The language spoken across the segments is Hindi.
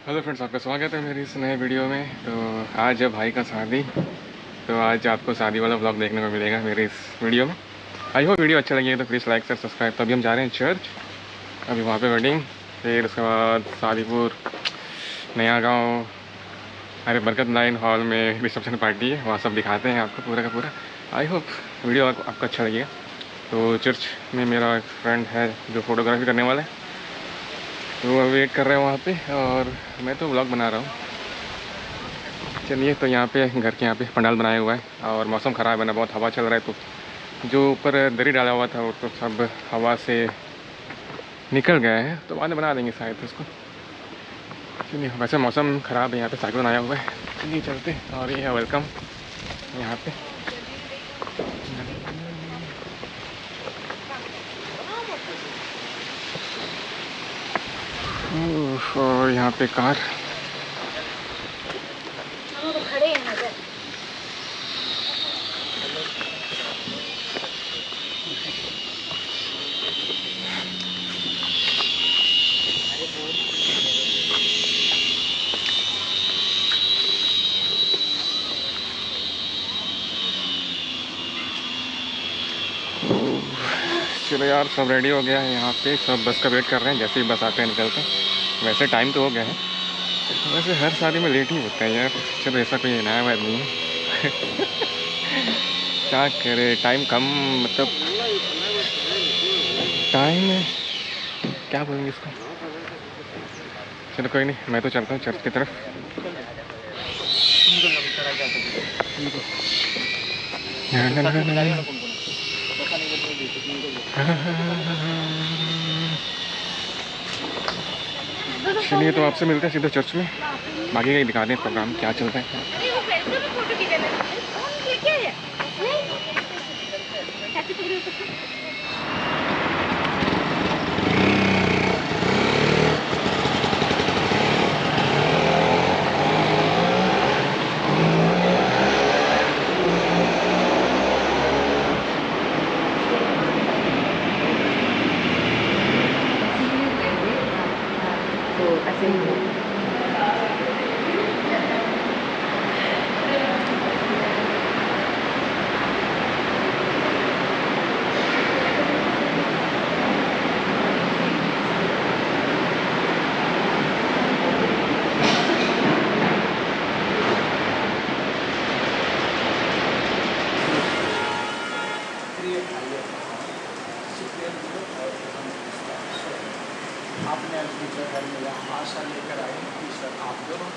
हेलो फ्रेंड्स, आपका स्वागत है मेरी इस नए वीडियो में। तो आज है भाई का शादी, तो आज आपको शादी वाला व्लॉग देखने को मिलेगा मेरे इस वीडियो में। आई होप वीडियो अच्छा लगेगा तो प्लीज़ लाइक से सब्सक्राइब। तो अभी हम जा रहे हैं चर्च, अभी वहाँ पे वेडिंग, फिर उसके बाद शादीपुर नया गांव अरे बरकत लाइन हॉल में रिसेप्शन पार्टी है, वहाँ सब दिखाते हैं आपको पूरा का पूरा। आई होप वीडियो आपको अच्छा लगेगा। तो चर्च में मेरा एक फ्रेंड है जो फ़ोटोग्राफी करने वाला है, तो वो वेट कर रहे हैं वहाँ पे और मैं तो व्लॉग बना रहा हूँ। चलिए, तो यहाँ पे घर के यहाँ पे पंडाल बनाया हुआ है और मौसम ख़राब है ना, बहुत हवा चल रहा है, तो जो ऊपर दरी डाला हुआ था वो तो सब हवा से निकल गया है, तो बाद में बना देंगे शायद उसको। चलिए, वैसे मौसम ख़राब है, यहाँ पे साइकिल आया हुआ है। चलिए चलते, और ये है वेलकम यहाँ पे। और यहाँ पे कार खड़े हैं नजर। चलो यार, सब रेडी हो गया है, यहाँ पे सब बस का वेट कर रहे हैं, जैसे ही बस आते हैं निकलते हैं। वैसे टाइम तो हो गया है, वैसे हर शादी में लेट ही होता है यार। चलो, ऐसा कोई नया बात नहीं है। क्या करे, टाइम कम, मतलब टाइम क्या बोलेंगे इसको। चलो कोई नहीं, मैं तो चलता हूँ चर्च की तरफ। चलिए, तो आपसे मिलते हैं सीधे चर्च में, बाकी का दिखा दें प्रोग्राम क्या चल रहा है। आपने अद्वितीय घर में यह आशा लेकर आए कि सर आप दोनों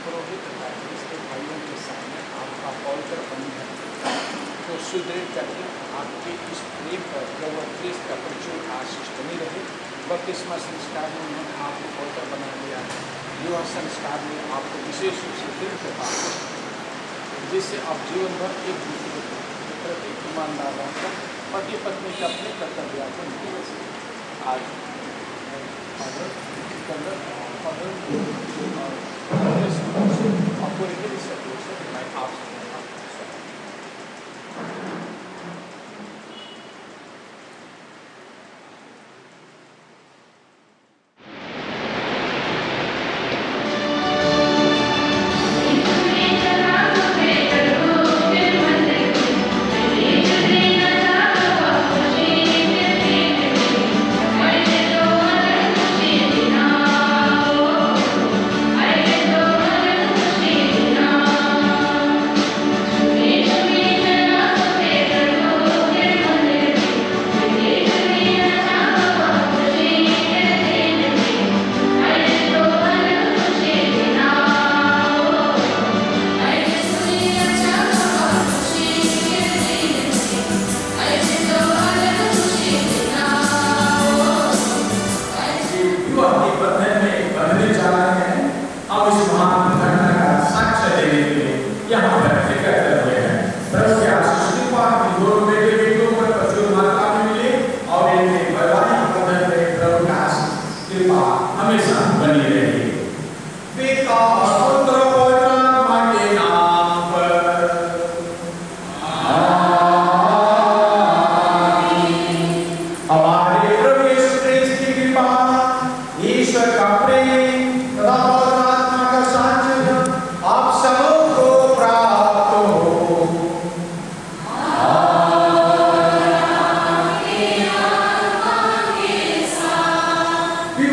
पुरोहित तथा इसके भाइयों के सामने आपका पवित्र बंधन को सुदृढ़ करके आपके इस प्रेम पर प्रभु क्रिस्त का प्रचुर आशीष बनी रहे। बपतिस्मा संस्कार में उन्होंने आपको पवित्र बना दिया है, विवाह संस्कार में आपको विशेष रूप से दृढ़ करता है, जिससे आप जीवन भर एक दूसरे के प्रति ईमानदार रहकर पति पत्नी के अपने कर्तव्य को निभा सकें। आज operated separation by option. हमेशा बनी रहेगी। पिता और पुत्र पवित्र आत्मा के नाम पर हमारे प्रभु यीशु क्रिस्त की कृपा, ईश्वर का प्रेम तथा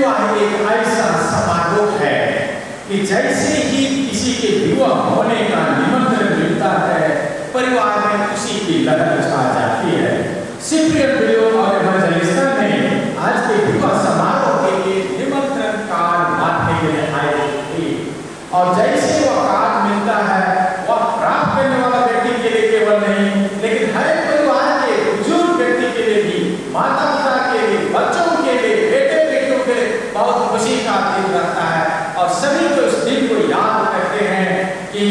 विवाह एक ऐसा समारोह है कि जैसे ही किसी के विवाह होने का निमंत्रण मिलता है, परिवार में खुशी की लहर छा जाती है। सिप्रियन विलियम और इवेंजेलिस्टा ने आज के विवाह समारोह के लिए निमंत्रण कार्ड बांटने के लिए आए थे, और जैसे वह कार्ड मिलता है, वह प्राप्त करने वाला व्यक्ति के लिए केवल नहीं, लेकिन हर परिवार के बुजुर्ग व्यक्ति के लिए भी, माता पिता के लिए, बच्चों के लिए, बेटे बेटियों के लिए बहुत खुशी का दिन रहता है। और सभी को उस दिन को याद करते हैं कि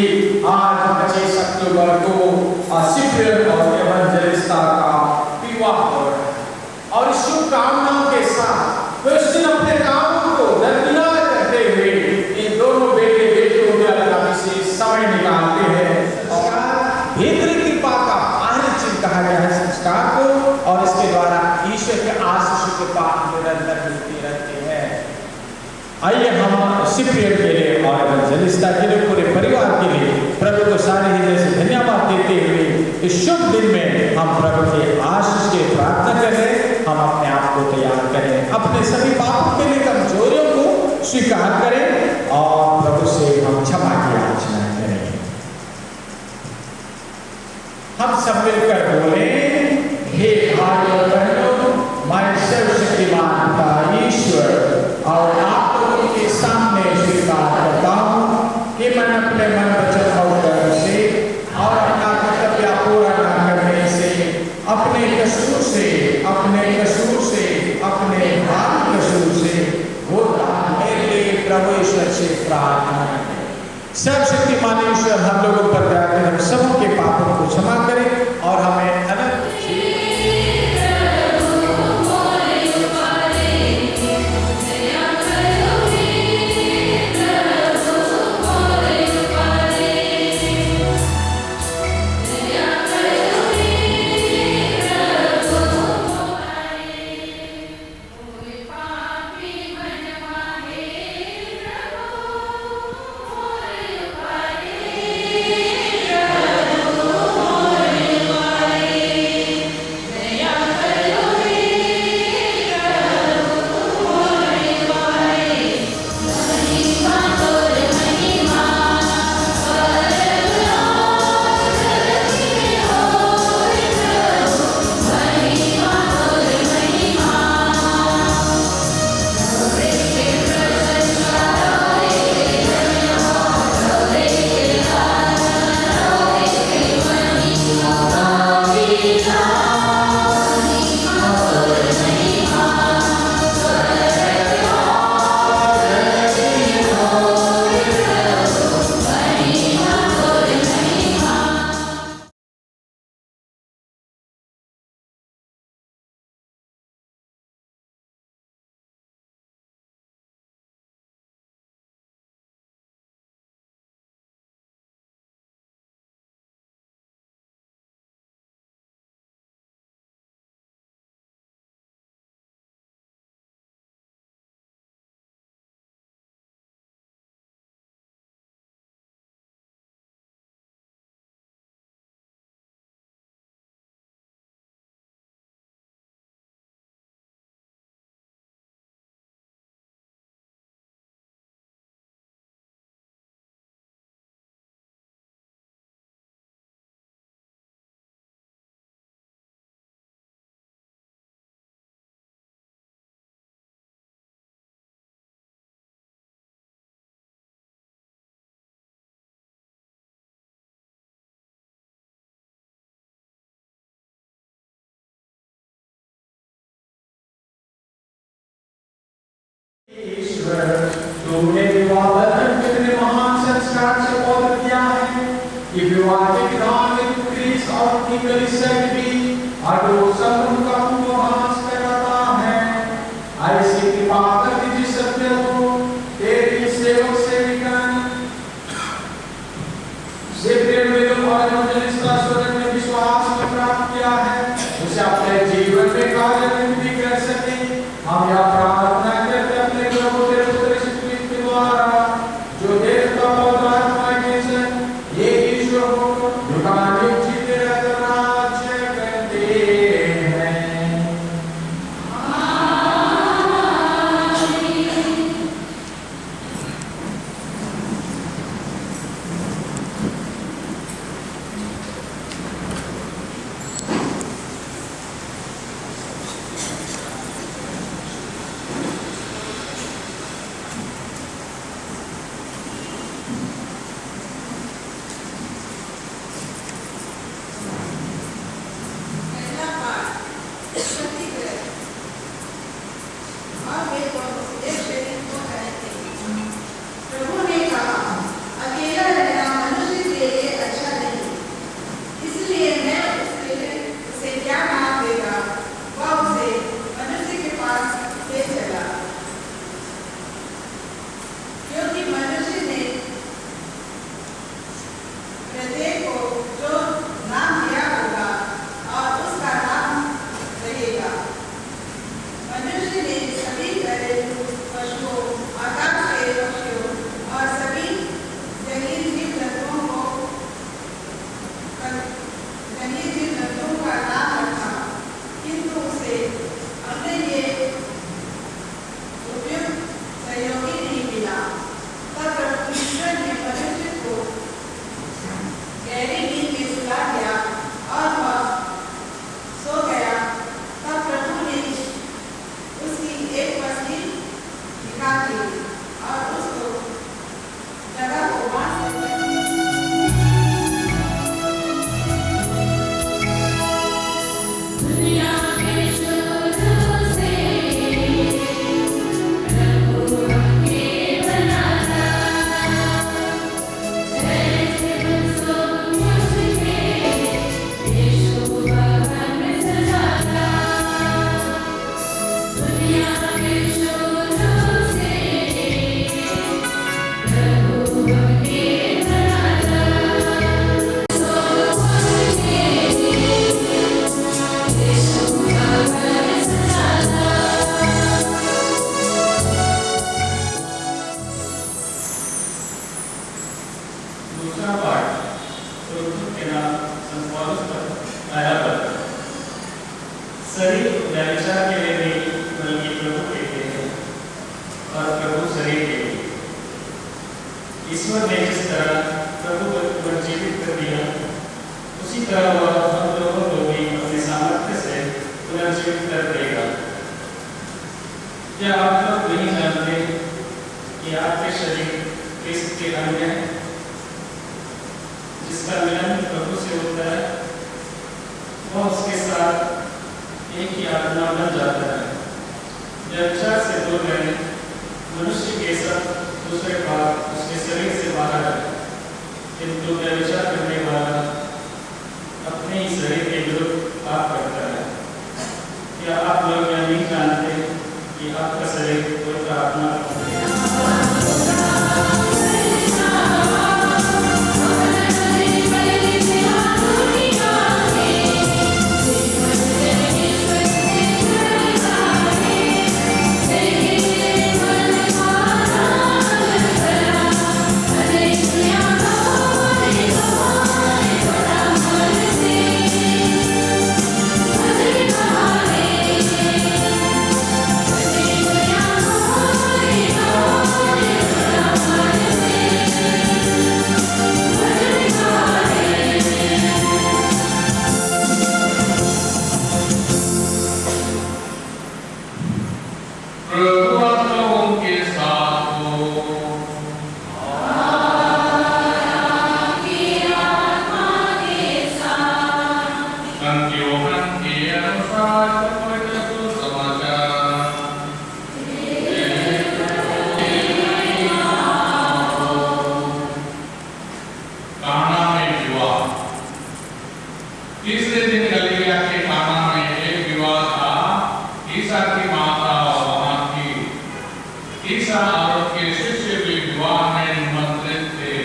आज 25 अक्टूबर को सिप्रियन और इवेंजेलिस्टा का विवाह हो रहा है। और शुभकामनाओं के साथ वे उस दिन अपने कामों को दरकिनार करते हुए इन दोनों बेटे बेटियों के अलावा से समय निकालते हैं। और भीतरी कृपा का आखिरी चिन्ह कहा गया है संस्कार को, और इसके द्वारा ईश्वर के आशीष के पाप निरंतर मिलते रहते हैं। आइए हम सिप्रियन के लिए और इवेंजेलिस्टा के लिए, पूरे परिवार के लिए प्रभु को सारे हृदय से धन्यवाद देते हुए इस शुभ दिन में हम प्रभु के आशीष की प्रार्थना करें। हम अपने आप को तैयार करें, अपने सभी पापों के लिए कमजोरियों को स्वीकार करें और प्रभु से हम क्षमा की याचना करें। हम सब मिलकर बोले, हे भाइयों और बहनों, मैं सर्वशक्तिमान पिता ईश्वर और आप लोगों के सामने स्वीकार करता हूँ कि मैं अपने मन वचन और कर्म से और अपना कर्तव्य पूरा न करने से, अपने कसूर से, अपने भारी कसूर से होता मेरे लिए प्रभु ईश्वर से प्रार्थना करें। सर्वशक्तिमान ईश्वर हम लोगों पर दया करें, हम सबों के पापों को क्षमा करें और हमें अनंत तुमने विवाह बंधन कितने महान संस्कार से पवित्र किया है। ये विवाह के विधान में क्रिस और की कलीसिया भी आडो संबंध का पूर्वाभास कराता है। ऐसी कृपा कर दीजिए सत्य को तेरी सेवक सेविकन सिप्रियन विलियम और इवेंजेलिस्टा स्वर्ग में विश्वास में प्राप्त किया है, उसे अपने जीवन में कार्य भी कर सके। हम यह प्रार्थना करते अपने प्रभु के पुत्र यीशु क्रिस्त के द्वारा, जो देवता और आत्मा के संग ये ईश्वर को युगानुयुग जीते रहते राज्य करते हैं। आमीन। काटी और उसको जगह को बांध देते। दुनिया के शुरू से प्रभु हमके बनाया, जैसे उसको मुझे यीशु भगवान ने सजाया। दुनिया के शुरू से प्रभु हमके बनाया, यीशु भगवान ने सजाया। दूसरा पाठ प्रभु के नाम संत पौलुस पर पहला पत्र। शरीर व्यभिचार के लिए नहीं बल्कि प्रभु के लिए है और प्रभु शरीर के लिए। ईश्वर ने जिस तरह प्रभु को पुनर्जीवित कर दिया, उसी तरह वह हम लोगों को भी अपने सामर्थ्य से पुनर्जीवित कर देगा। क्या आप लोग नहीं जानते कि आपके शरीर क्रिस्त के अंग है, जिसका मिलन प्रभु से होता है, वह उसके साथ एक ही आत्मा बन जाता है। व्यभिचार से दूर रहे। मनुष्य के सब दूसरे भाग उसके शरीर से बाहर है, किंतु व्यभिचार करने वाला अपने ही शरीर के विरुद्ध पाप करता है। क्या आप लोग यह नहीं जानते कि आपका शरीर पवित्र आत्मा तीसरे दिन गलीलिया के काना में एक विवाह था। ईसा की माता वहां थी। ईसा और उसके शिष्य भी विवाह में निमंत्रित थे।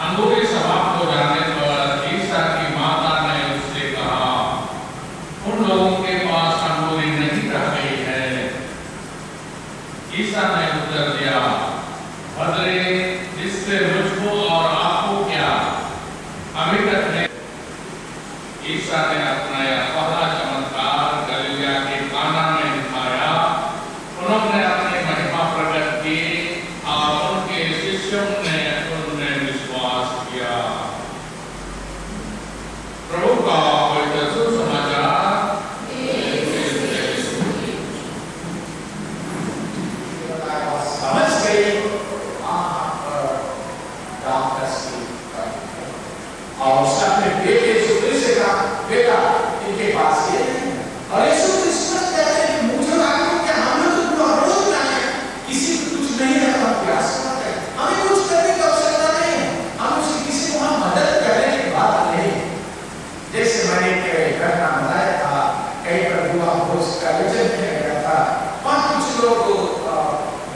अंगूरी समाप्त हो जाने पर ईसा की माता ने उससे कहा, उन लोगों के पास अंगूरी नहीं रह गई है। ईसा ने उत्तर दिया, भद्रे, इससे मुझको और आपको क्या, अभी तक नहीं। ईसा ने अपना यह पहला चमत्कार गलीलिया के काना में दिखाया। उन्होंने अपनी महिमा प्रकट की और उनके शिष्यों ने उनमें विश्वास किया। प्रभु का पवित्र सुसमाचार। समझ गए और उसने अपने बेटे यीशु क्रिस्त से कहा, बेटा इनके पास ये और यीशु क्रिस्त कहते हैं कि मुझे लागू कि हम लोग तो रोज जाए, किसी को कुछ नहीं है तो प्रयास करते हैं, हमें कुछ करने की आवश्यकता नहीं है, हम उसे किसी को हम मदद करने की बात नहीं। जैसे मैंने एक घटना बताया था, कहीं पर हुआ भोज का आयोजन किया गया था, वहाँ कुछ लोग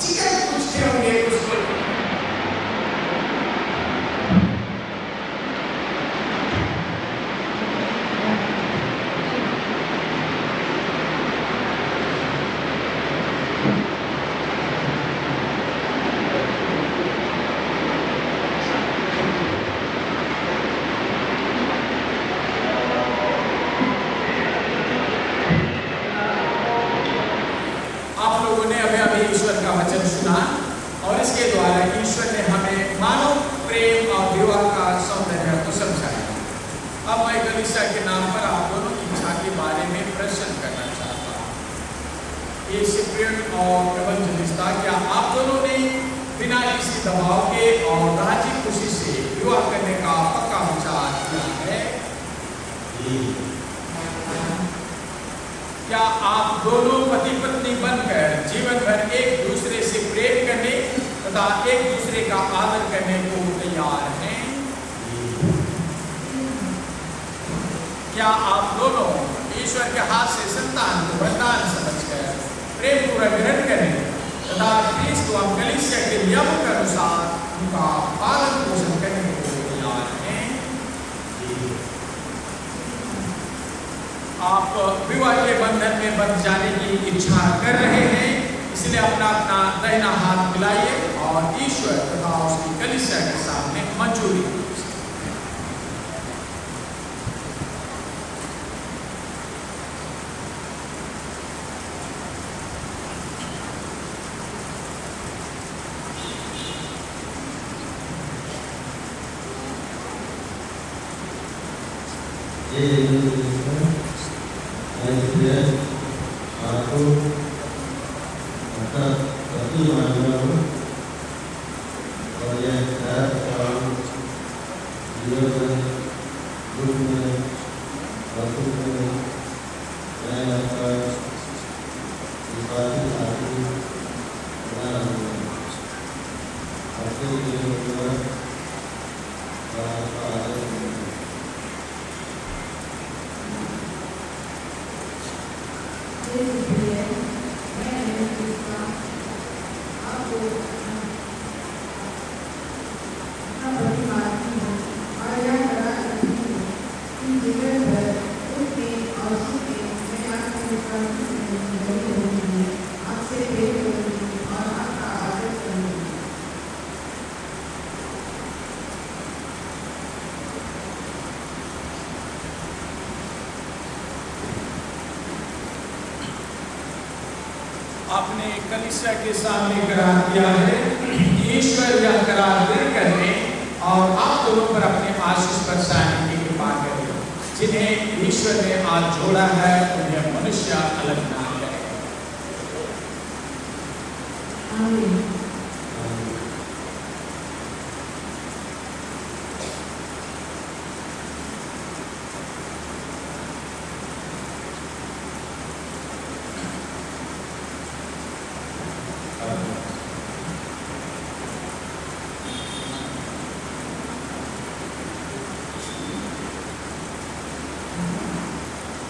चिकन पूछते होंगे, कुछ लोग ईश्वर का वचन सुना और इसके द्वारा ईश्वर ने हमें मानव प्रेम और विवाह का सौंदर्य को समझाया। अब मैं गलीसा के नाम पर आप दोनों की इच्छा के बारे में प्रश्न करना चाहता हूँ। ये सिप्रियन और एवेंजलिस्ट, क्या आप दोनों ने बिना किसी दबाव के और राजी खुशी से विवाह करने का पक्का विचार किया है? क्या आप दोनों पति पत्नी बनकर जीवन भर एक दूसरे से प्रेम करने तथा एक दूसरे का आदर करने को तैयार हैं? क्या आप दोनों ईश्वर के हाथ से संतान को वरदान समझकर प्रेम पूर्वक ग्रहण करें तथा क्रिस्त व कलीसिया के नियमों के अनुसार उनका पालन पोषण करने को तैयार हैं? आप विवाह के बंधन में बंध जाने की इच्छा कर रहे हैं, इसलिए अपना अपना दाहिना हाथ मिलाइए और ईश्वर तथा उसकी कलीसिया के सामने मंजूरी दीजिए। आपको अपना पति मानना हो और यह जीवन में दुख में और सुख में मैं आपका विश्वासी साथी बना रहूँगा। आपके लिए और आपका आदर करूँगा। आपने कलीसिया के सामने करार दिया है। ईश्वर यह करार दृढ़ करने और आप दोनों पर अपने आशीष बरसाने की कृपा करें। जिन्हें ईश्वर ने आज जोड़ा है उन्हें मनुष्य अलग ना करे। आमीन।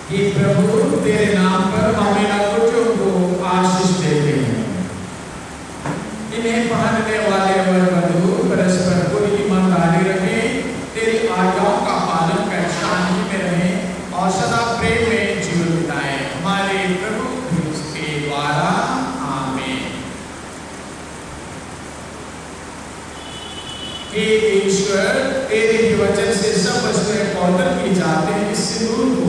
कि प्रभु तेरे नाम पर हम इन अंगूठियों को आशीष देते हैं। इन्हें पहनने वाले वर वधू परस्पर पूरी ईमानदारी रखें, तेरी आज्ञाओं का पालन कर शांति में रहें और सदा प्रेम में जीवन बिताएं। हमारे प्रभु क्रिस्त के द्वारा आमीन। हे ईश्वर, तेरे ही वचन से सब वस्तुएं पौधर की जाते हैं। इस सिंदूर को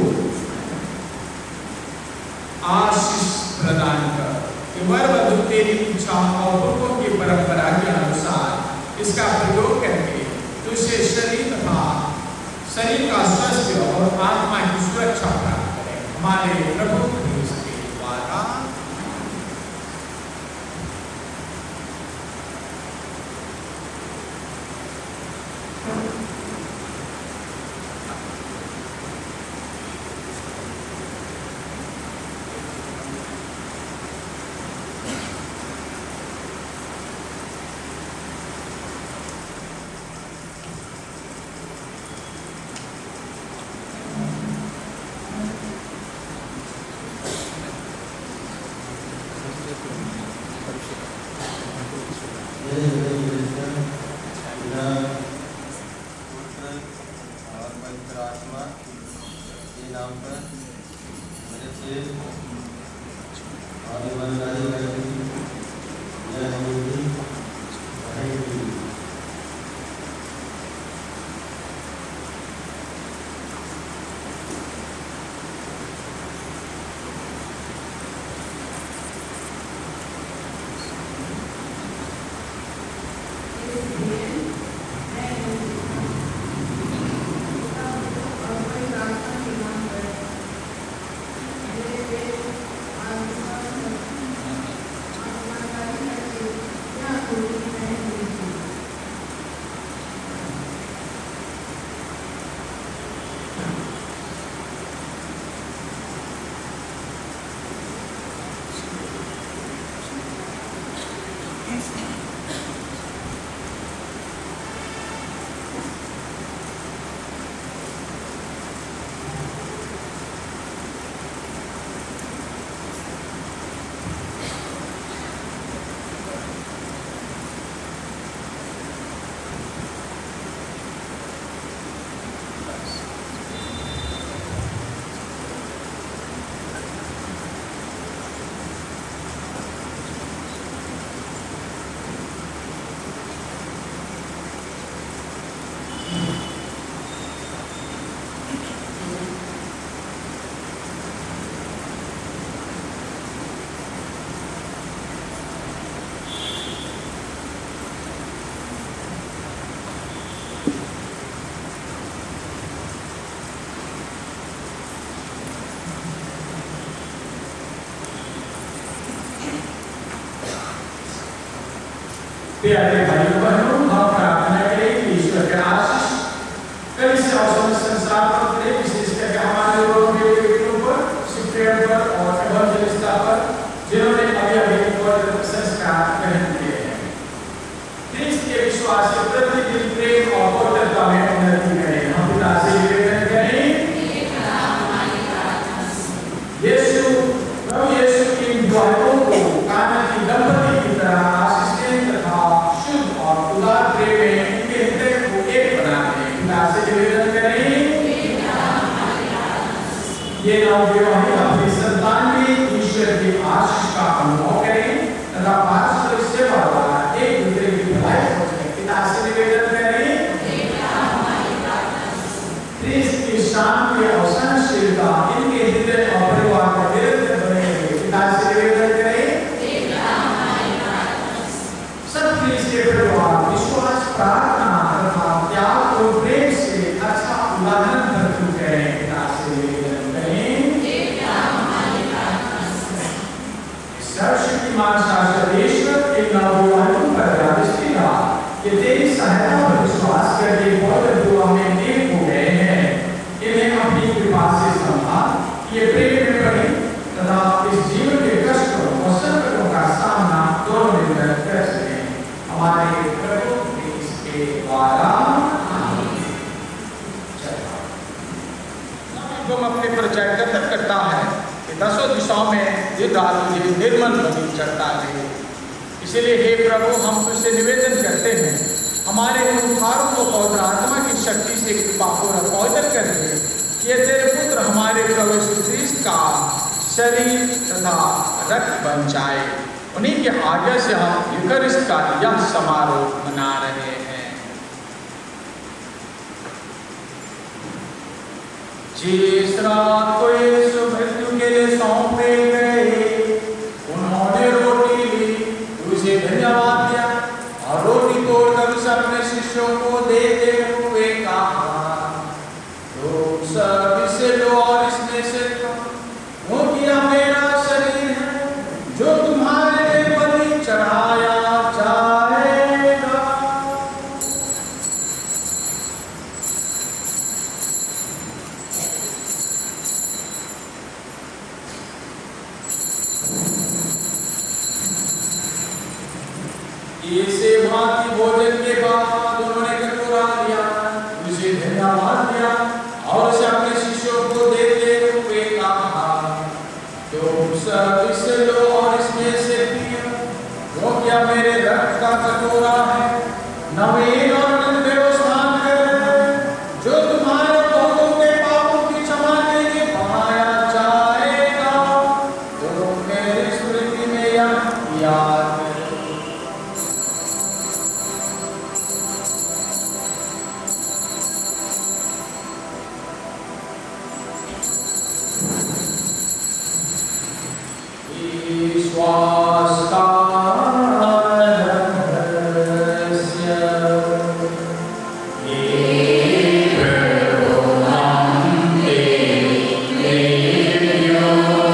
आशीष प्रदान कर कि वर वधू तेरी इच्छा और हुक्मों की परंपरा के अनुसार इसका प्रयोग करके तुझसे शरीर का स्वास्थ्य और आत्मा की सुरक्षा प्राप्त करें। हमारे प्रभु क्रिस्त के द्वारा। और पवित्र आत्मा के नाम पर मेरे से और ईमानदारी करके यह होगी रहेगी। Thank you. प्यारे भाइयों बहनों, हम प्रार्थना करें कि ईश्वर के आशीष कल से अवसर संसार पर करे, विशेष करके हमारे लोगों के बेटों पर, शिक्षक पर और एवंजलिस्टा पर, जिन्होंने अभी पवित्र संस्कार ग्रहण किए हैं। ख्रीष्ट के विश्वास के प्रतिदिन प्रेम और पवित्रता में उन्नति करें। हम पिता से निवेदन करें, यीशु प्रभु यीशु की दुआओं को काना की दंपति की तरह आशीष तथा शुद्ध और उदार प्रेम में इनके हृदय को एक बना दें। पिता से निवेदन करें, ये नवविवाहित अपनी संतान के ईश्वर की आशीष का अनुभव करें तथा पारस्परिक सेवा द्वारा एक दूसरे की भलाई खोजें। पिता से निवेदन करें, ख्रीष्ट की शांति और सहनशीलता इनके हृदय और परिवार में निरंतर बने रहे। पिता से निवेदन करें, सब ख्रीष्ट के परिवार विश्वास, प्रार्थना तथा त्याग और प्रेम से अच्छा उदाहरण प्रस्तुत करें। पिता से निवेदन करें, सर्वशक्तिमान शाश्वतेश्वर इन नवविवाहितों पर दृष्टि रहा कि तेरी सहायता पर विश्वास करके पवित्र दुआ में एक हो गए हैं। इन्हें अपनी कृपा से संभाल, ये प्रेम में बढ़े तथा इस जीवन के कष्टों और संकटों का सामना दोनों मिलकर कर सकें। हमारे प्रभु के द्वारा तुम अपने परिचय करता है कि दसों दिशाओं में दिन रात तुझे निर्मल नदी चढ़ता रहे। इसलिए हे प्रभु, हम तुझसे निवेदन करते हैं, हमारे उद्धारों को पवित्र आत्मा की शक्ति से कृपा पूर्वक पवित्र कर दे। ये तेरे पुत्र हमारे प्रभु यीशु ख्रीष्ट का शरीर तथा रक्त बन जाए। उन्हीं के आज्ञा से हम यूकरिस्ट का यह समारोह मना रहे हैं। जिस रात को यीशु मृत्यु के लिए सौंपे गए, उन्होंने रोटी ली, उसे धन्यवाद दिया और रोटी तोड़कर उसे अपने शिष्यों को देते हुए कहा, तुम सब इसे लो और इसमें से खाओ, क्योंकि यह मेरा शरीर है जो तुम्हारे लिए बलि चढ़ाया जाएगा। इसे भांति भोजन के बाद उन्होंने कटोरा लिया, उसे धन्यवाद दिया और उसे अपने शिष्यों को देते हुए कहा, तुम सब इसे लो और इसमें से पियो, क्योंकि यह मेरे रक्त का कटोरा है, नवीन और अनंत व्यवस्थान है, जो तुम्हारे बहुतों के पापों की क्षमा के लिए बहाया जाएगा। तुम मेरी स्मृति में यह याद करो। विश्वास का रहस्य, ये प्रभु हम तेरे और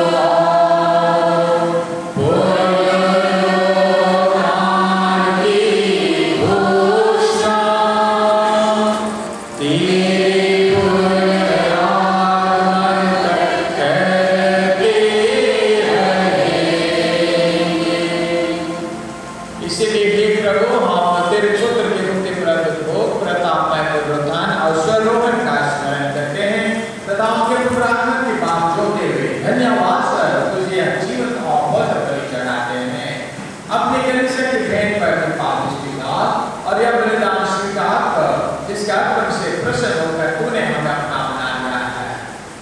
प्रतिपादिष्टिदान और यह बलिदान स्वीकार कर जिसके अर्पण से प्रसन्न होकर तूने हमें अपना बना लिया है।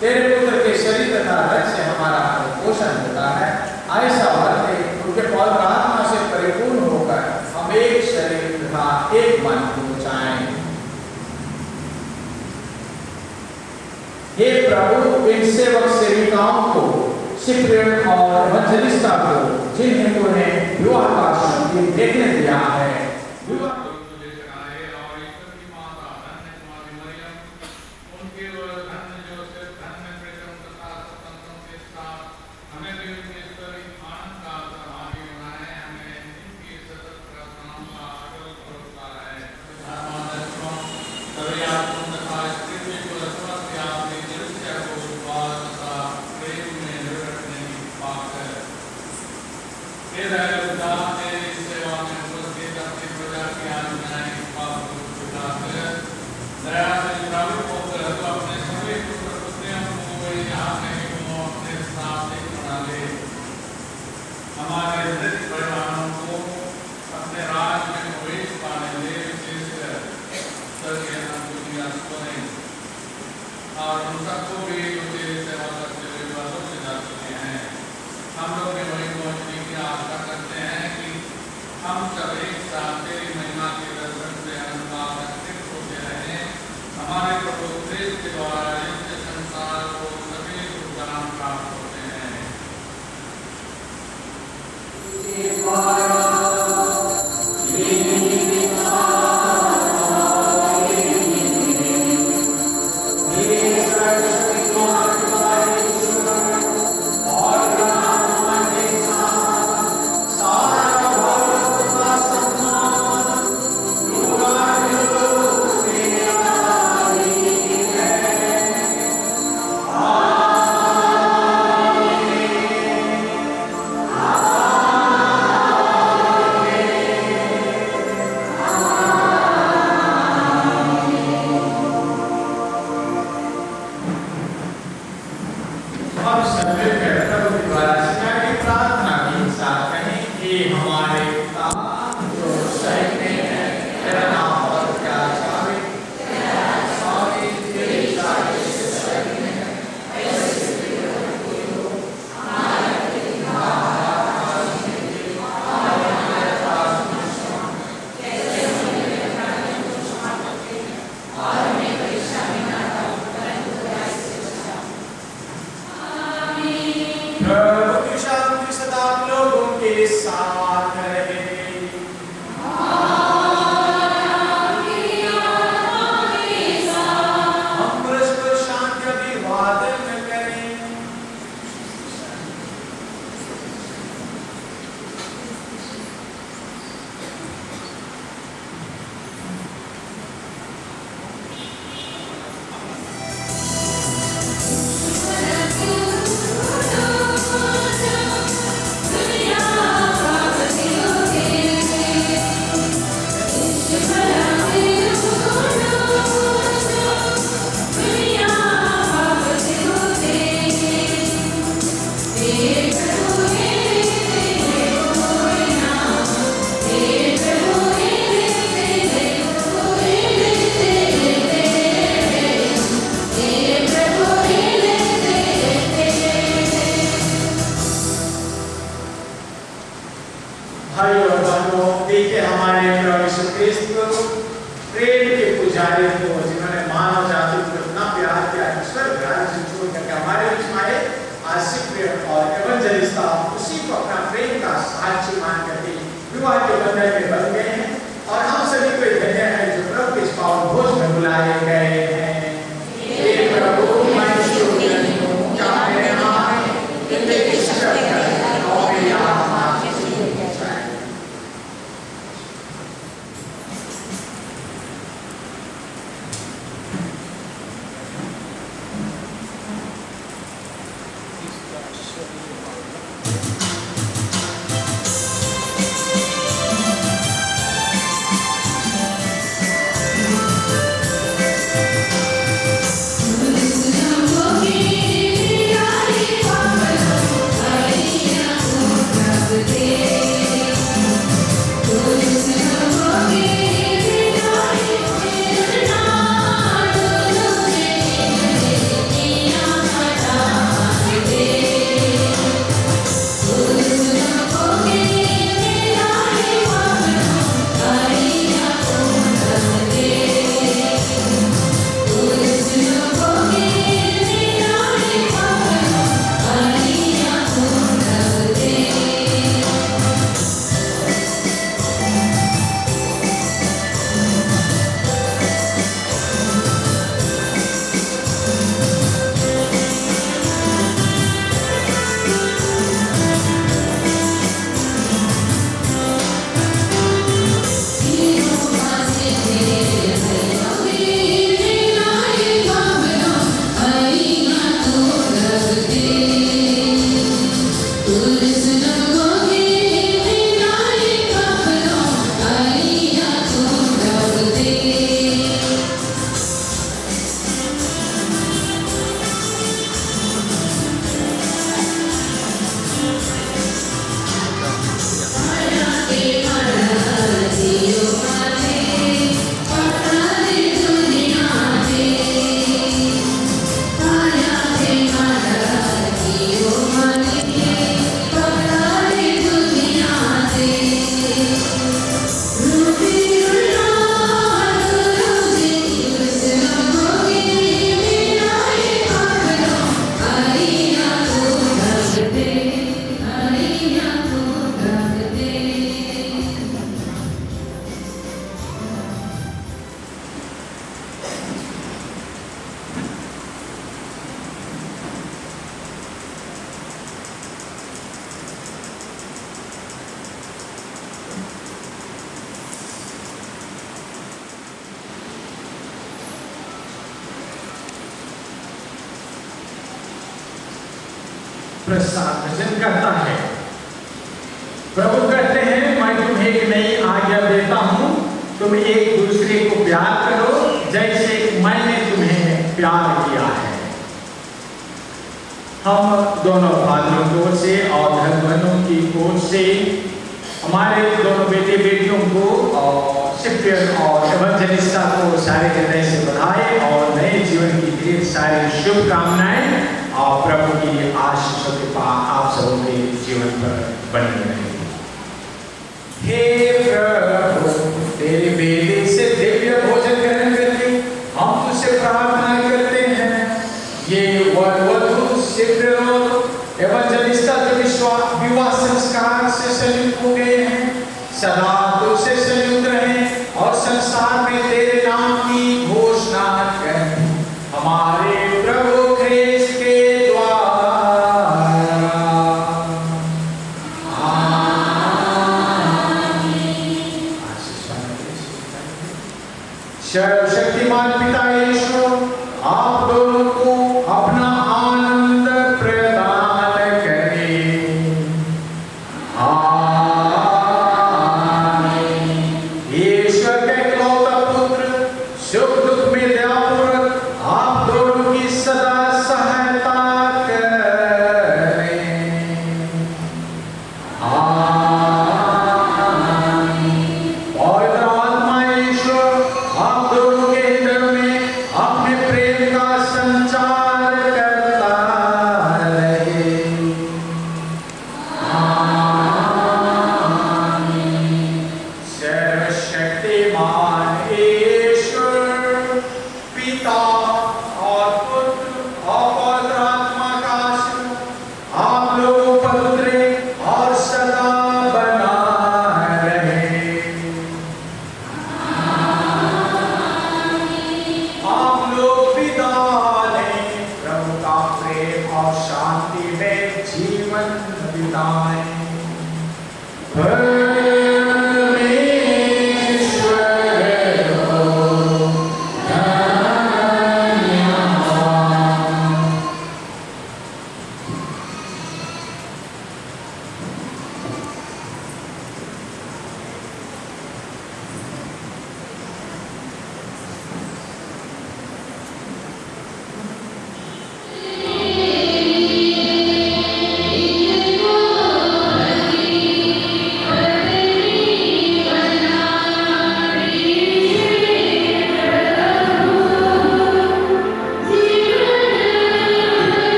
तेरे पुत्र के शरीर तथा रक्त से हमारा पोषण होता है। ऐसा वर्ते उनके पवित्र आत्मा से परिपूर्ण होकर हम एक शरीर तथा एक मन हो जाएं। हे प्रभु, इन सेवक सेविकाओं को, सिप्रियन और इवेंजेलिस्टा को, जिन्हें तूने विवाह का शुभ दिन देखने दिया है, विवाह प्रसाद करता है। प्रभु कहते हैं मैं तुम्हें एक नई आज्ञा देता हूं, तुम एक दूसरे को प्यार करो जैसे मैंने तुम्हें प्यार किया है। हम दोनों फादरों की ओर से और धर्मबंधुओं की ओर से हमारे दोनों बेटे बेटियों को और सिपियन और एवेंजलिस्टा को सारे हृदय से बधाई और नए जीवन की ढेर सारी शुभकामनाएं और प्रभु की आशीषों के पास आप सबों के जीवन पर बनी रहे। हे प्रभु, तेरे बेटे से दिव्य भोजन ग्रहण करके हम तुझसे प्रार्थना करते हैं। ये वधु सिपियन एवेंजलिस्टा जो विवाह संस्कार से संयुक्त हो गए हैं, सदा तुझसे संयुक्त रहे और संसार में तेरे नाम की घोषणा करें। हमारे प्रभु ख्रीस्त के द्वारा सर्वशक्तिमान पिता ईश्वर आप दोनों को अपना आनंद प्रदान करे। ईश्वर के इकलौता पुत्र सुख दुख में दयापूर्वक आप दोनों की सदा सहायता करें। पवित्र आत्मा ईश्वर आप दोनों के हृदय में अपने प्रेम का संचार करता रहे। सर्वशक्तिमान ईश्वर पिता और पुत्र और पवित्र आत्मा का आशीर्वाद आप लोगों पर उतरे और सदा बना रहे। आप लोग विदा लें, प्रभु का प्रेम और शांति में जीवन बिताएं। Amen.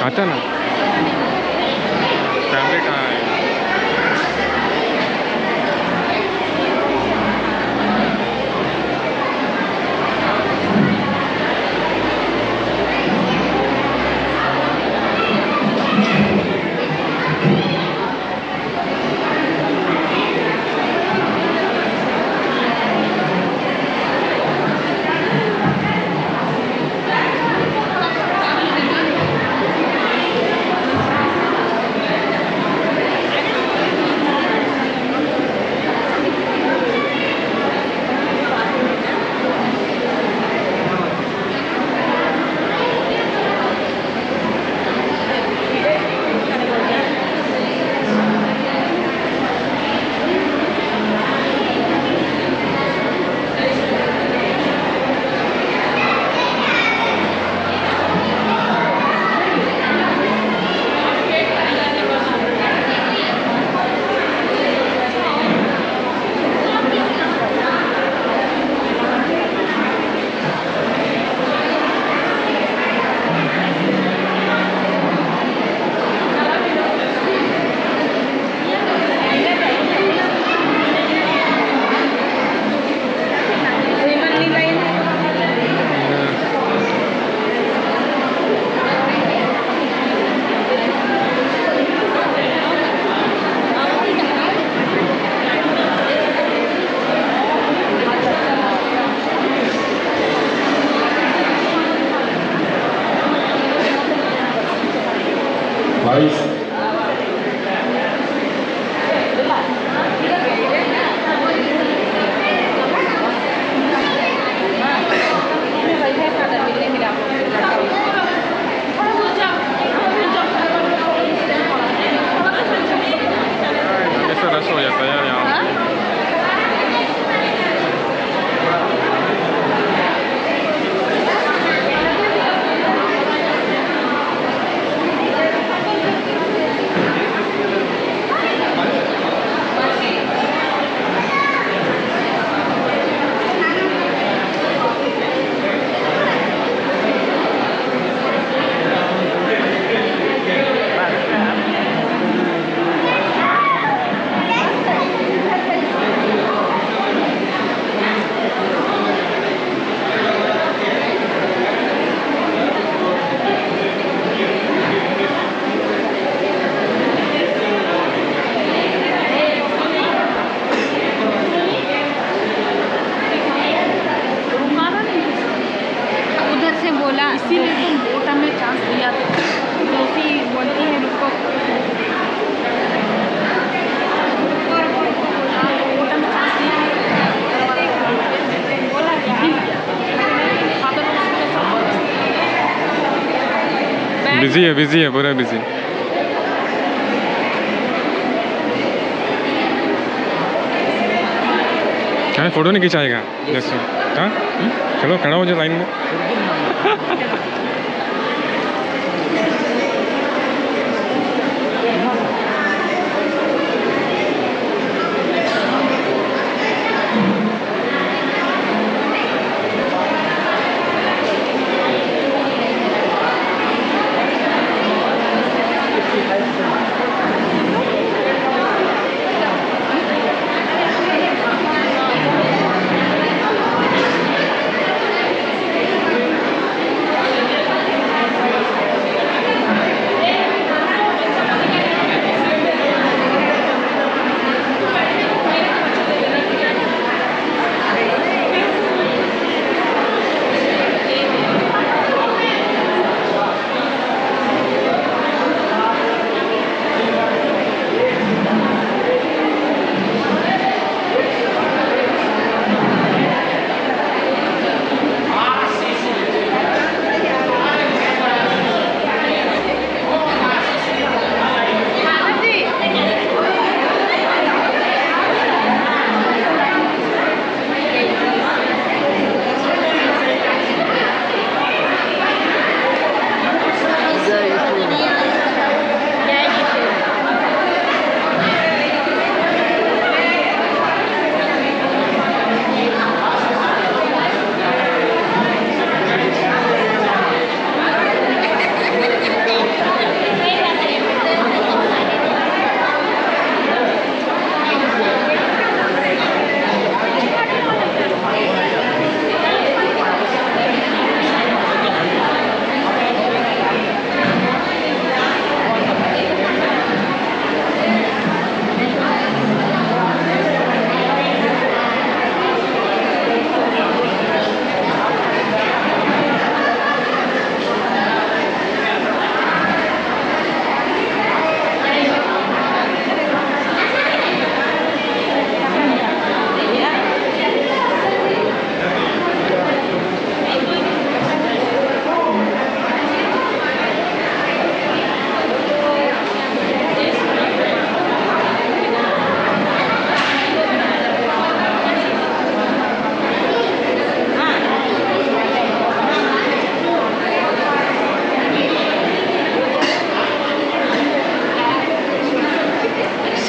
आता ना फैमिली टाइम। रस हो जाता है यार यहाँ। इसीलिए तुम वोटा में चांस दिया तो ऐसी बोलती है रुको वोटा में चांस दिया बिजी है पूरा बिजी। क्या फोटो नहीं खिंचाएगा जैसे? हाँ चलो खड़ा हो जाए लाइन में।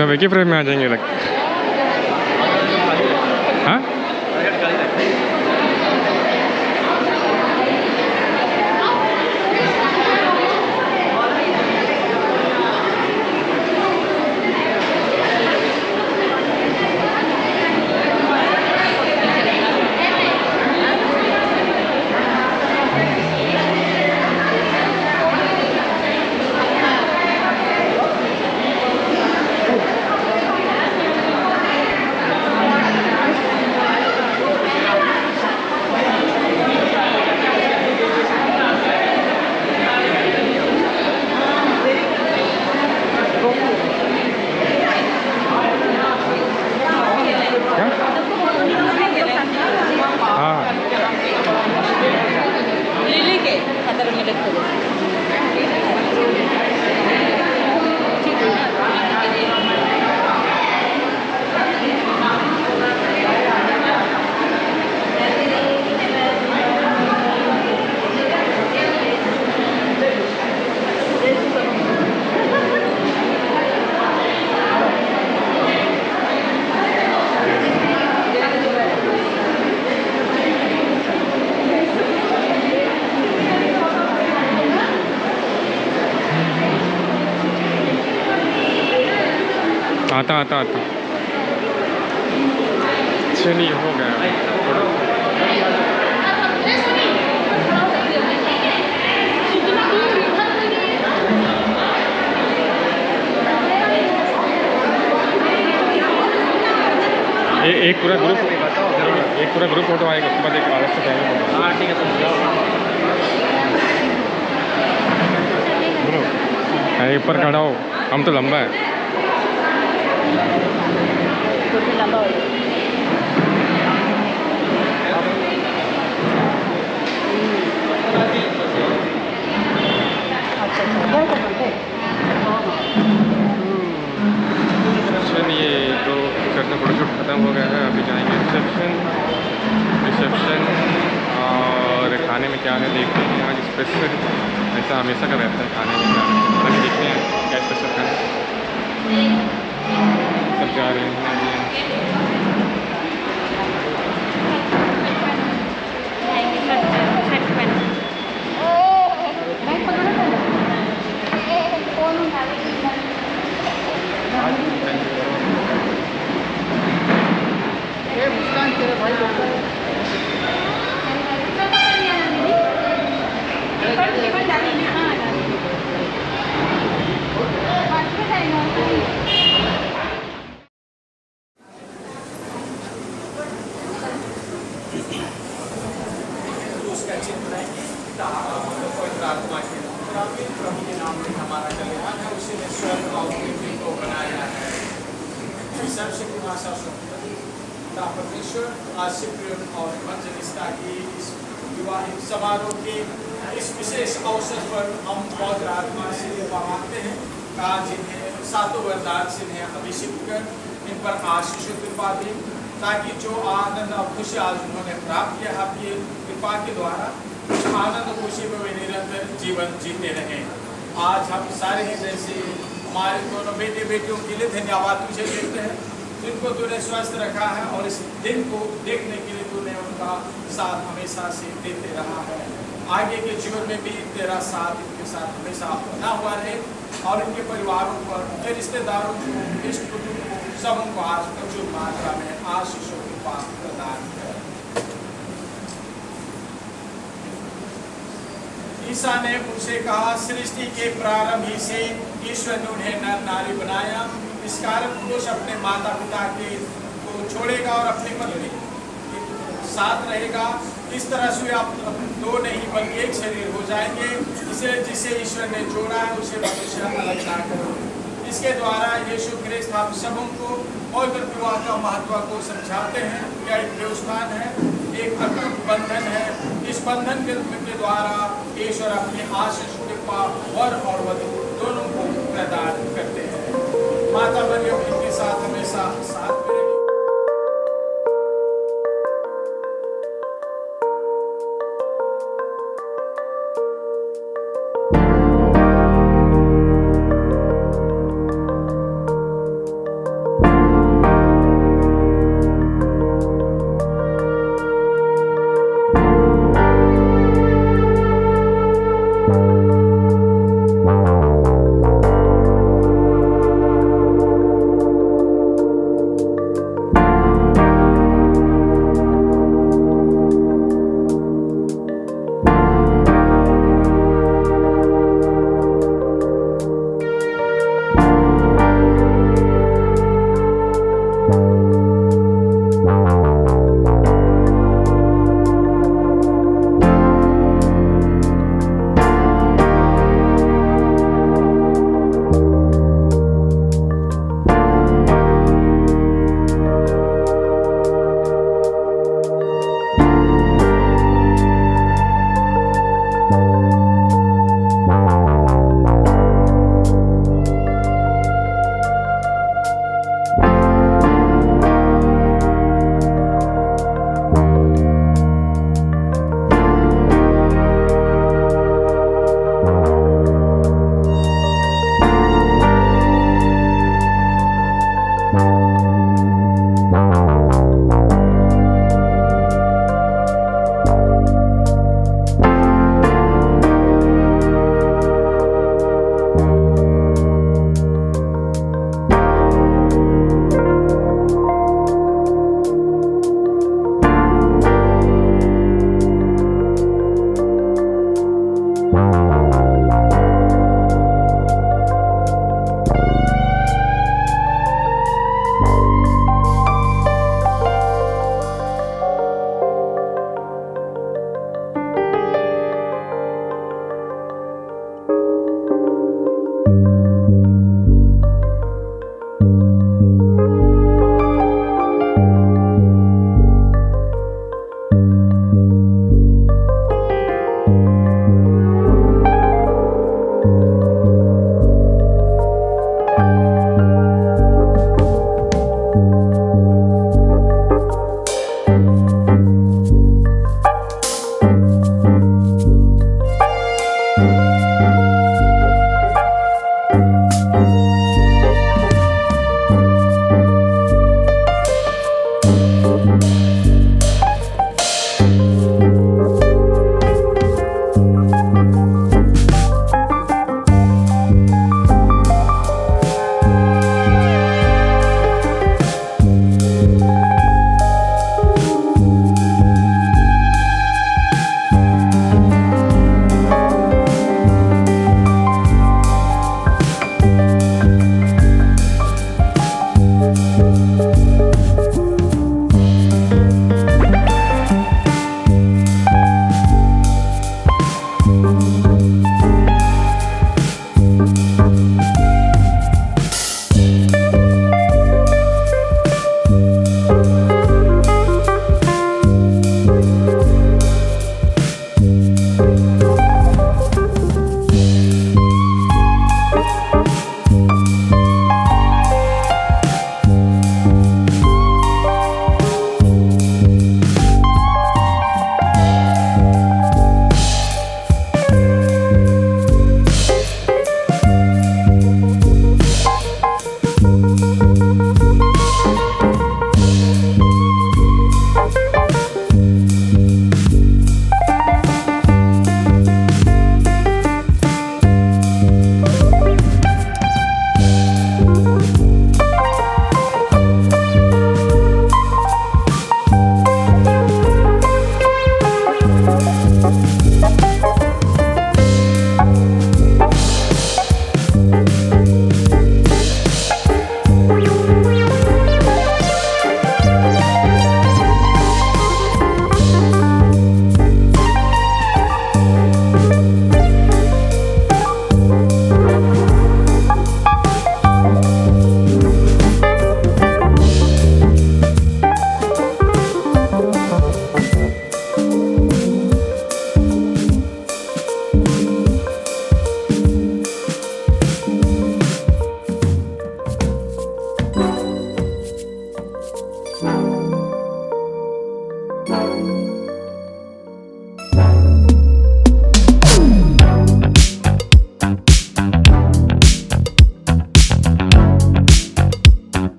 सब एक ही फ्रेम में आ जाएंगे लग। हाँ लिली के अंदर में लगते हैं। आता आता आता चलिए हो गया थोड़ा। एक पूरा ग्रुप फोटो आएगा, उसके बाद एक अलग से टाइम होगा। हाँ ठीक है बोलो ऊपर खड़ा हो, हम तो लंबा है। चलिए तो चर्चा फोटोशूट ख़त्म हो गया है, अभी जाएंगे रिसेप्शन और खाने में क्या है देखते हैं। आज स्पेशल ऐसा हमेशा का रहता है, खाने में क्या है अभी देखते हैं क्या स्पेशल खाना। सब जा रहे हैं उसका चित्र है पवित्र आत्मा के प्रभु के नाम में हमारा कल्याण है। उसी ने स्वर्ग और पृथ्वी को बनाया है। सबसे की भाषा सुनता परमेश्वर आज सिप्रियन और इवंजेलिस्टा की इस विवाहित समारोह के इस विशेष अवसर पर हम पवित्र आत्मा से मांगते हैं आज इन्हें सातों वरदान से इन्हें अभिषेक कर इन पर आशीष कृपा दें, ताकि जो आनंद और खुशी आज उन्होंने प्राप्त किया आपकी कृपा के द्वारा उस आनंद खुशी में वे निरंतर जीवन जीते रहें। आज हम सारे हैं जैसे हमारे दोनों बेटे बेटियों के लिए धन्यवाद तुझे देते हैं, जिनको तूने स्वस्थ रखा है और इस दिन को देखने के लिए तूने उनका साथ हमेशा से देते रहा है। आगे के जीवन में भी तेरा साथ इनके साथ हमेशा बना हुआ रहे और इनके परिवारों पर, रिश्तेदारों को, इष्ट कुटुंब को, सब उनको आज प्रचुर मात्रा में आशीषों की पास प्रदान कर। ईसा ने उनसे कहा, सृष्टि के प्रारंभ ही से ईश्वर ने उन्हें नर नारी बनाया। इस कारण पुरुष अपने माता पिता के को छोड़ेगा और अपनी पत्नी साथ रहेगा। इस तरह से आप दो नहीं बल्कि एक शरीर हो जाएंगे। इसे जिसे ईश्वर ने जोड़ा है उसे मनुष्य अलग ना करो। इसके द्वारा यीशु ख्रिस्त हम सबों को पवित्र विवाह का महत्व को समझाते हैं। यह एक व्यवस्थान है, एक अटूट बंधन है। इस बंधन के द्वारा ईश्वर अपने आशीष कृपा वर और वधु दोनों को प्रदान करते हैं। माता मरियम इनके साथ हमेशा साथ में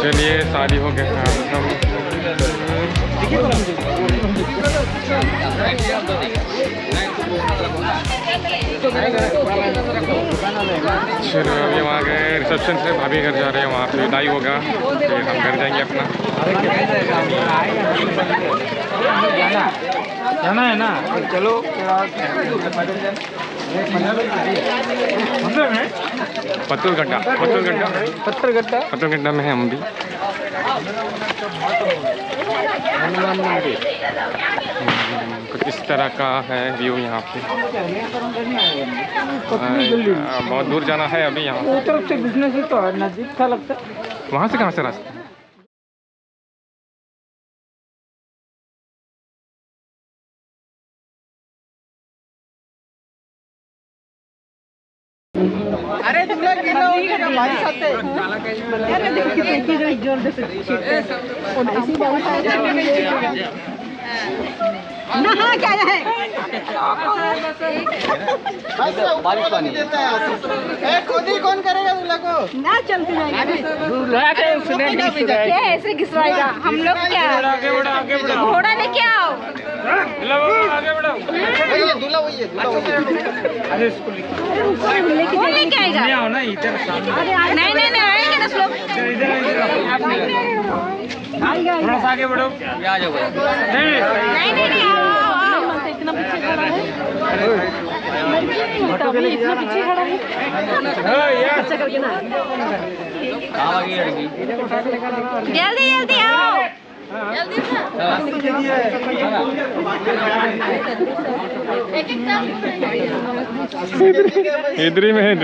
चलिए शादी हो गया चलो अभी वहाँ गए रिसेप्शन से भाभी घर जा रहे हैं, वहाँ पे विदाई होगा फिर हम घर जाएंगे अपना। जाना है ना, चलो पत्थरगड्ढा में है हम भी। कुछ इस तरह का है व्यू यहाँ पे। बहुत दूर जाना है अभी यहाँ। वो तरफ से बिजनेस ही तो है, नजदीक था लगता है। वहाँ से कहाँ से रास्ता? अरे तुमने कितना हो गया भाई साथ है। अरे देखो कितनी जोर से और ऐसी बात ना हाँ क्या है बारिश पानी देता है। खुद ही कौन करेगा दूल्हा को? ना चलते जाएंगे दूल्हा के एक्सीडेंट क्या ऐसे घिसवाएगा हम लोग क्या घोड़ा लेके आओ आगे बढ़ो। वही है दूल्हा, वही है दूल्हा। अरे इसको लेके आएगा आओ ना इधर सामने। नहीं नहीं नहीं आएंगे ना लोग थोड़ा सा आगे बढ़ो। आ जाओ। नहीं नहीं नहीं आओ इतना पीछे खड़ा है इतना पीछे खड़ा है अच्छा करके ना जल्दी जल्दी आओ जल्दी इधर ही में है।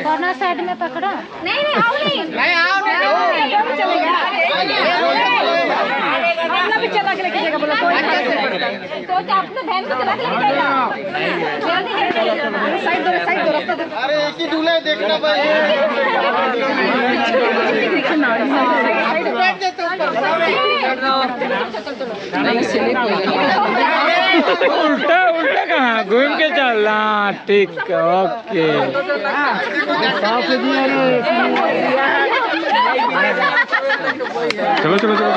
कॉर्नर साइड में पकड़ो। नहीं नहीं आओ नहीं आओ चलेगा अपना भी चला के लेके जाएगा बोला तो अपने बहन को चला के लेके जाएगा साइड दो रास्ता दो। अरे एक ही दूल्हा है, देखना भाई। उल्टा उल्टा कहाँ घूम के चलना। ठीक ओके। चलो चलो चलो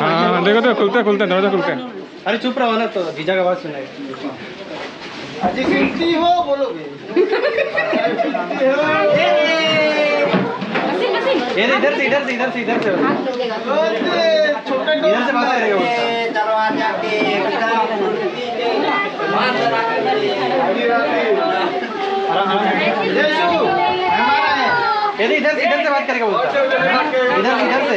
हाँ देखो तो खुलता खुलता दरवाजा खुलता है। अरे चुप रहो ना, तो जीजा का आवाज सुनाई। अजी सुनती हो बोलोगे। इधर से इधर से इधर से इधर से छोटा इधर से बात करेगा। दरवाजा पे इधर से बात करेगा बोलता। इधर से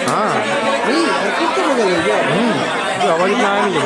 हाँ आवाज इतना आया नहीं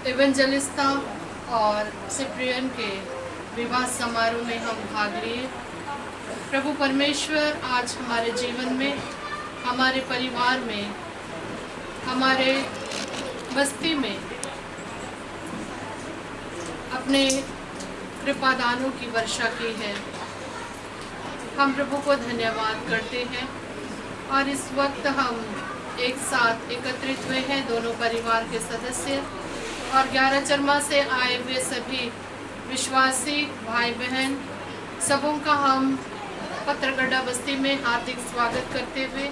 इवेंजलिस्ता और सिप्रियन के विवाह समारोह में हम भाग लिए। प्रभु परमेश्वर आज हमारे जीवन में, हमारे परिवार में, हमारे बस्ती में अपने कृपादानों की वर्षा की है। हम प्रभु को धन्यवाद करते हैं और इस वक्त हम एक साथ एकत्रित हुए हैं, दोनों परिवार के सदस्य और 11 चरमा से आए हुए सभी विश्वासी भाई बहन, सबों का हम पत्रगड्ढा बस्ती में हार्दिक स्वागत करते हुए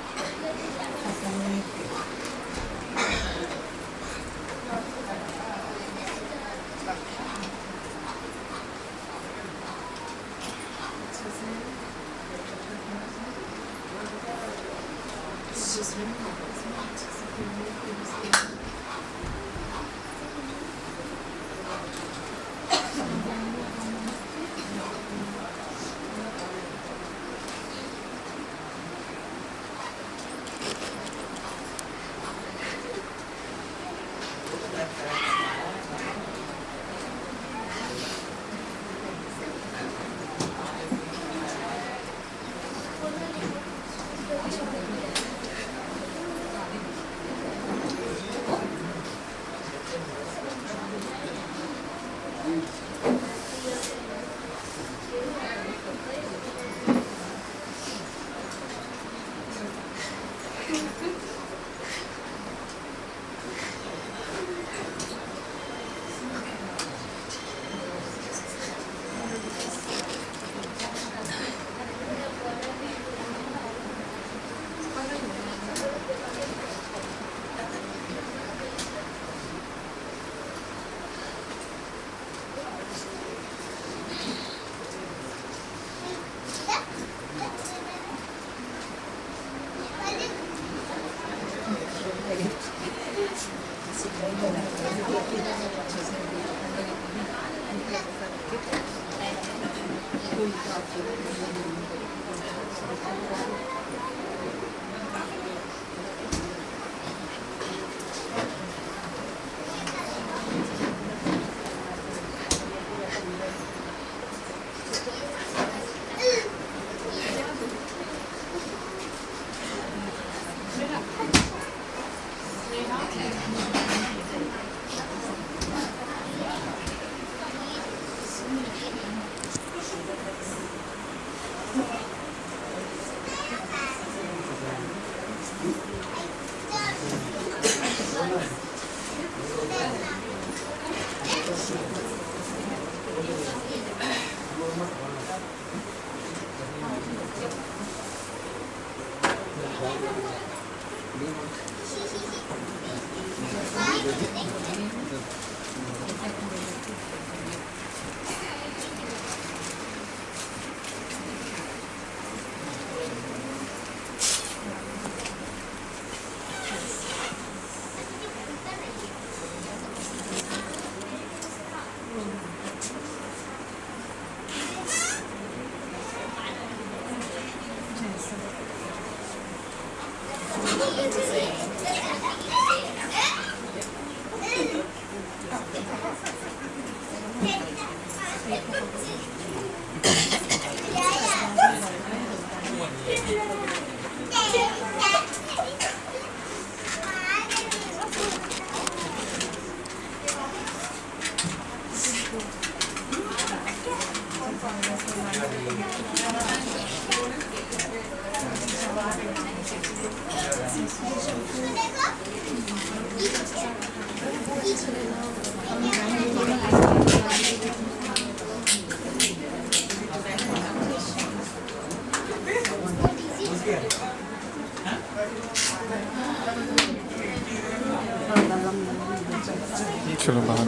चलो बाहर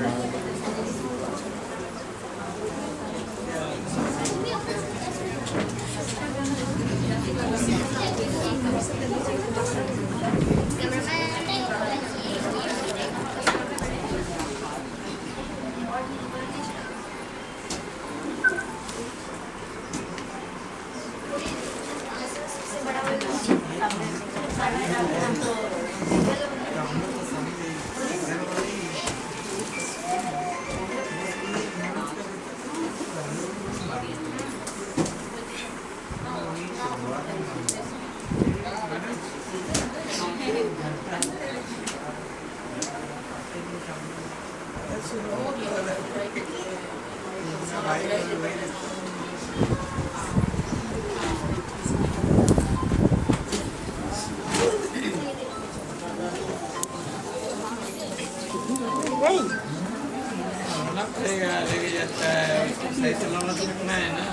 लेके जाता है सही चलाना सीखना है ना।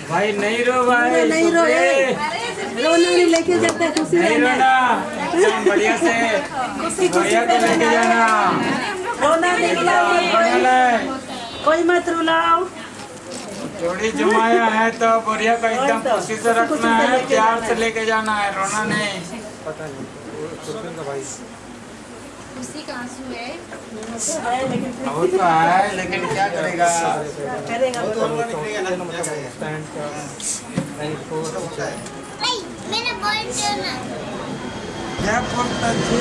भाई नहीं रो भाई, नहीं रो रोना नहीं लेके जाता है, खुशी नहीं रोना, एकदम बढ़िया से बढ़िया के लेके जाना। रोना नहीं खिलाओ, कोई मत रुलाओ। जोड़ी जमाया है तो बढ़िया का एकदम खुशी से रखना है, प्यार से लेके जाना है, रोना नहीं। खुशी का आंसू है। वो तो है लेकिन क्या करेगा। करेगा मैंने बोल दिया ना। क्या बोलता जी।